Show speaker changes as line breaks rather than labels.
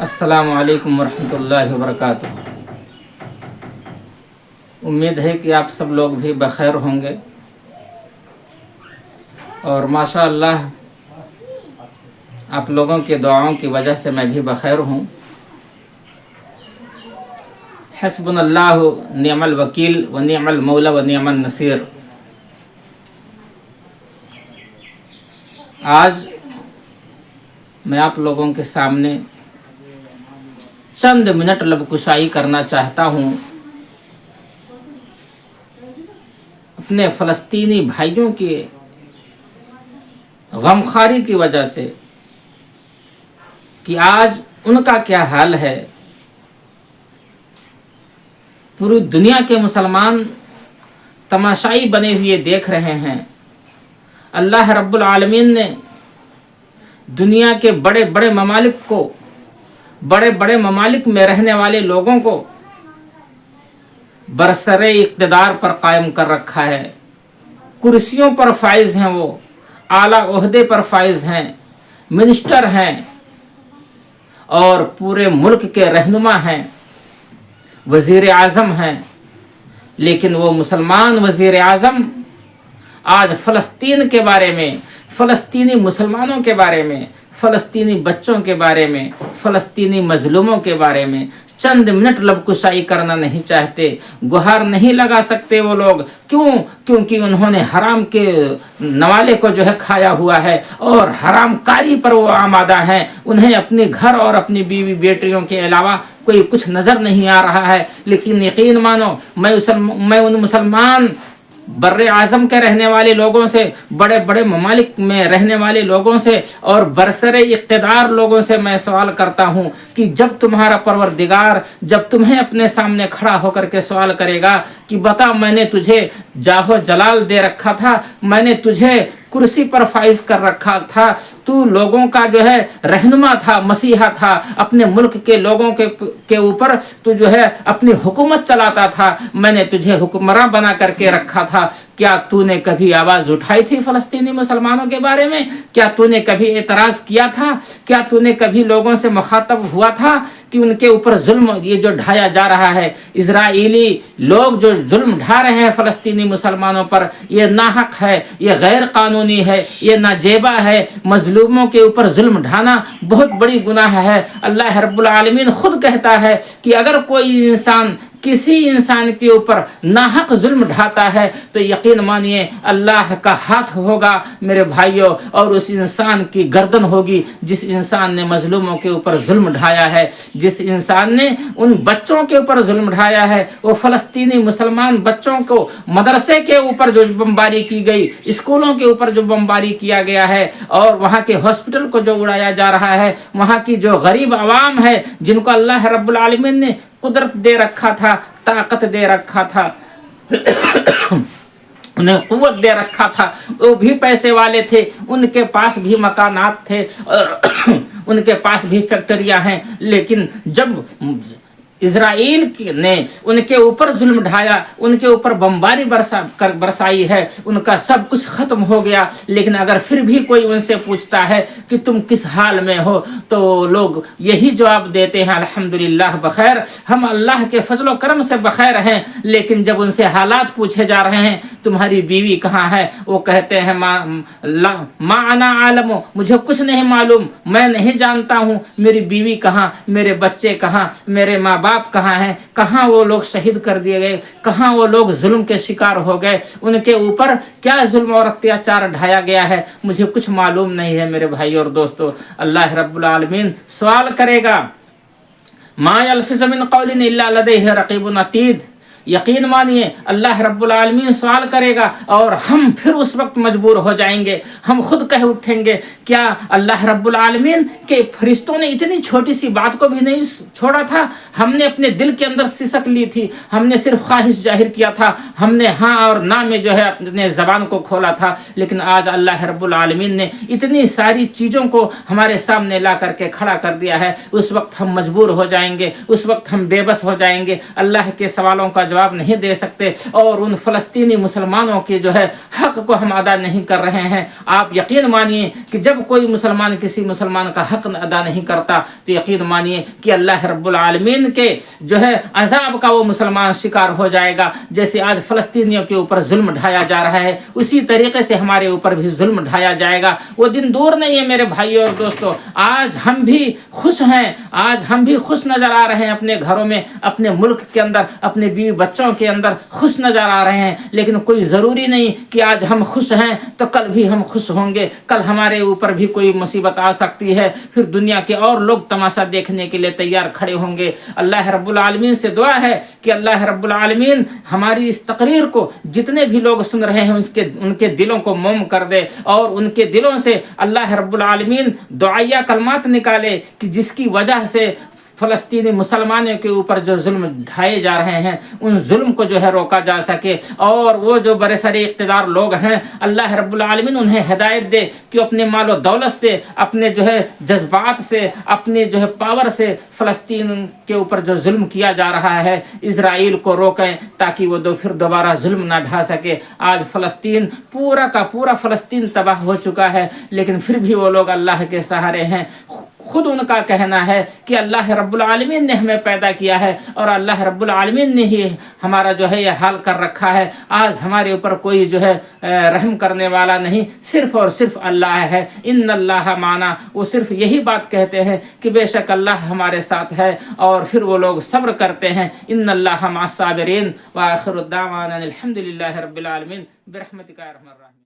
السلام علیکم ورحمۃ اللہ وبرکاتہ۔ امید ہے کہ آپ سب لوگ بھی بخیر ہوں گے، اور ماشاء اللہ آپ لوگوں کی دعاؤں کی وجہ سے میں بھی بخیر ہوں۔ حسبنا اللہ نعم الوکیل و نعم المولا و نعم النصیر۔ آج میں آپ لوگوں کے سامنے چند منٹ لب کشائی کرنا چاہتا ہوں اپنے فلسطینی بھائیوں کی غمخواری کی وجہ سے کہ آج ان کا کیا حال ہے۔ پوری دنیا کے مسلمان تماشائی بنے ہوئے دیکھ رہے ہیں۔ اللہ رب العالمین نے دنیا کے بڑے بڑے ممالک کو، بڑے بڑے ممالک میں رہنے والے لوگوں کو برسر اقتدار پر قائم کر رکھا ہے۔ کرسیوں پر فائز ہیں، وہ اعلیٰ عہدے پر فائز ہیں، منسٹر ہیں اور پورے ملک کے رہنما ہیں، وزیر اعظم ہیں۔ لیکن وہ مسلمان وزیر اعظم آج فلسطین کے بارے میں، فلسطینی مسلمانوں کے بارے میں، فلسطینی بچوں کے بارے میں، فلسطینی مظلوموں کے بارے میں چند منٹ لب کشائی کرنا نہیں چاہتے، گہار نہیں لگا سکتے وہ لوگ۔ کیونکہ انہوں نے حرام کے نوالے کو جو ہے کھایا ہوا ہے اور حرام کاری پر وہ آمادہ ہیں۔ انہیں اپنے گھر اور اپنی بیوی بیٹیوں کے علاوہ کوئی کچھ نظر نہیں آ رہا ہے۔ لیکن یقین مانو، میں ان مسلمان بر اعظم کے رہنے والے لوگوں سے، بڑے بڑے ممالک میں رہنے والے لوگوں سے اور برسر اقتدار لوگوں سے میں سوال کرتا ہوں کہ جب تمہارا پروردگار جب تمہیں اپنے سامنے کھڑا ہو کر کے سوال کرے گا کہ بتا، میں نے تجھے جاہ و جلال دے رکھا تھا، میں نے تجھے کرسی پر فائز کر رکھا تھا، تو لوگوں کا جو ہے رہنما تھا، مسیحا تھا، اپنے ملک کے لوگوں کے اوپر تو جو ہے اپنی حکومت چلاتا تھا، میں نے تجھے حکمراں بنا کر کے رکھا تھا، کیا تو نے کبھی آواز اٹھائی تھی فلسطینی مسلمانوں کے بارے میں؟ کیا تو نے کبھی اعتراض کیا تھا؟ کیا تو نے کبھی لوگوں سے مخاطب ہوا تھا کہ ان کے اوپر ظلم یہ جو ڈھایا جا رہا ہے، اسرائیلی لوگ جو ظلم ڈھا رہے ہیں فلسطینی مسلمانوں پر، یہ ناحق ہے، یہ غیر قانونی ہے، یہ ناجیبہ ہے۔ مظلوموں کے اوپر ظلم ڈھانا بہت بڑی گناہ ہے۔ اللہ رب العالمین خود کہتا ہے کہ اگر کوئی انسان کسی انسان کے اوپر ناحق ظلم ڈھاتا ہے تو یقین مانیے اللہ کا ہاتھ ہوگا میرے بھائیوں، اور اس انسان کی گردن ہوگی جس انسان نے مظلوموں کے اوپر ظلم ڈھایا ہے، جس انسان نے ان بچوں کے اوپر ظلم ڈھایا ہے۔ وہ فلسطینی مسلمان بچوں کو مدرسے کے اوپر جو بمباری کی گئی، اسکولوں کے اوپر جو بمباری کیا گیا ہے، اور وہاں کے ہاسپٹل کو جو اڑایا جا رہا ہے، وہاں کی جو غریب عوام ہے جن کو اللہ رب العالمین نے قدرت دے رکھا تھا، طاقت دے رکھا تھا، انہیں قوت دے رکھا تھا، وہ بھی پیسے والے تھے، ان کے پاس بھی مکانات تھے اور ان کے پاس بھی فیکٹریاں ہیں، لیکن جب اسرائیل نے ان کے اوپر ظلم ڈھایا، ان کے اوپر بمباری برسائی ہے، ان کا سب کچھ ختم ہو گیا۔ لیکن اگر پھر بھی کوئی ان سے پوچھتا ہے کہ تم کس حال میں ہو، تو لوگ یہی جواب دیتے ہیں، الحمدللہ بخیر، ہم اللہ کے فضل و کرم سے بخیر ہیں۔ لیکن جب ان سے حالات پوچھے جا رہے ہیں، تمہاری بیوی کہاں ہے، وہ کہتے ہیں ما انا عالم، مجھے کچھ نہیں معلوم، میں نہیں جانتا ہوں میری بیوی کہاں، میرے بچے کہاں، میرے ماں باپ کہاں ہیں، کہاں وہ لوگ شہید کر دیے گئے، کہاں وہ لوگ ظلم کے شکار ہو گئے، ان کے اوپر کیا ظلم اور اختیاچار ڈھایا گیا ہے، مجھے کچھ معلوم نہیں ہے میرے بھائی اور دوستو۔ اللہ رب العالمین سوال کرے گا، ما یلفظ من قول الا لدیہ رقیب عتید۔ یقین مانیے اللہ رب العالمین سوال کرے گا، اور ہم پھر اس وقت مجبور ہو جائیں گے، ہم خود کہہ اٹھیں گے، کیا اللہ رب العالمین کے فرشتوں نے اتنی چھوٹی سی بات کو بھی نہیں چھوڑا تھا؟ ہم نے اپنے دل کے اندر سسک لی تھی، ہم نے صرف خواہش ظاہر کیا تھا، ہم نے ہاں اور نہ میں جو ہے اپنے زبان کو کھولا تھا، لیکن آج اللہ رب العالمین نے اتنی ساری چیزوں کو ہمارے سامنے لا کر کے کھڑا کر دیا ہے۔ اس وقت ہم مجبور ہو جائیں گے، اس وقت ہم بے بس ہو جائیں گے، اللہ کے سوالوں کا جواب جواب نہیں دے سکتے اور ان فلسطینی مسلمانوں کے جو ہے حق کو ہم ادا نہیں کر رہے ہیں. آپ یقین مانیے کہ جب کوئی مسلمان کسی مسلمان کا حق ادا نہیں کرتا تو یقین مانیے کہ اللہ رب العالمین کے جو ہے عذاب کا وہ مسلمان شکار ہو جائے گا. جیسے آج فلسطینیوں کے اوپر ظلم ڈھایا جا رہا ہے اسی طریقے سے ہمارے اوپر بھی ظلم ڈھایا جائے گا. وہ دن دور نہیں ہے میرے بھائیوں اور دوستوں. آج ہم بھی خوش ہیں, آج ہم بھی خوش نظر آ رہے ہیں اپنے گھروں میں, اپنے ملک کے اندر, اپنے بیوی بچوں کے اندر خوش نظر آ رہے ہیں. لیکن کوئی ضروری نہیں کہ آج ہم خوش ہیں تو کل بھی ہم خوش ہوں گے. کل ہمارے اوپر بھی کوئی مصیبت آ سکتی ہے, پھر دنیا کے اور لوگ تماشا دیکھنے کے لیے تیار کھڑے ہوں گے. اللہ رب العالمین سے دعا ہے کہ اللہ رب العالمین ہماری اس تقریر کو جتنے بھی لوگ سن رہے ہیں ان کے دلوں کو موم کر دے اور ان کے دلوں سے اللہ رب العالمین دعائیہ کلمات نکالے کہ جس کی وجہ سے فلسطینی مسلمانوں کے اوپر جو ظلم ڈھائے جا رہے ہیں ان ظلم کو جو ہے روکا جا سکے. اور وہ جو بڑے سارے اقتدار لوگ ہیں اللہ رب العالمین انہیں ہدایت دے کہ اپنے مال و دولت سے, اپنے جو ہے جذبات سے, اپنے جو ہے پاور سے فلسطین کے اوپر جو ظلم کیا جا رہا ہے اسرائیل کو روکیں تاکہ وہ پھر دوبارہ ظلم نہ ڈھا سکے. آج فلسطین پورا کا پورا فلسطین تباہ ہو چکا ہے لیکن پھر بھی وہ لوگ اللہ کے سہارے ہیں. خود ان کا کہنا ہے کہ اللہ رب العالمین نے ہمیں پیدا کیا ہے اور اللہ رب العالمین نے ہی ہمارا جو ہے یہ حال کر رکھا ہے. آج ہمارے اوپر کوئی جو ہے رحم کرنے والا نہیں, صرف اور صرف اللہ ہے. ان اللہ معنا, وہ صرف یہی بات کہتے ہیں کہ بے شک اللہ ہمارے ساتھ ہے اور پھر وہ لوگ صبر کرتے ہیں. ان اللہ مع الصابرین. وآخر الدعوانا الحمد للہ رب العالمین برحمتک یا ارحم الراحمین.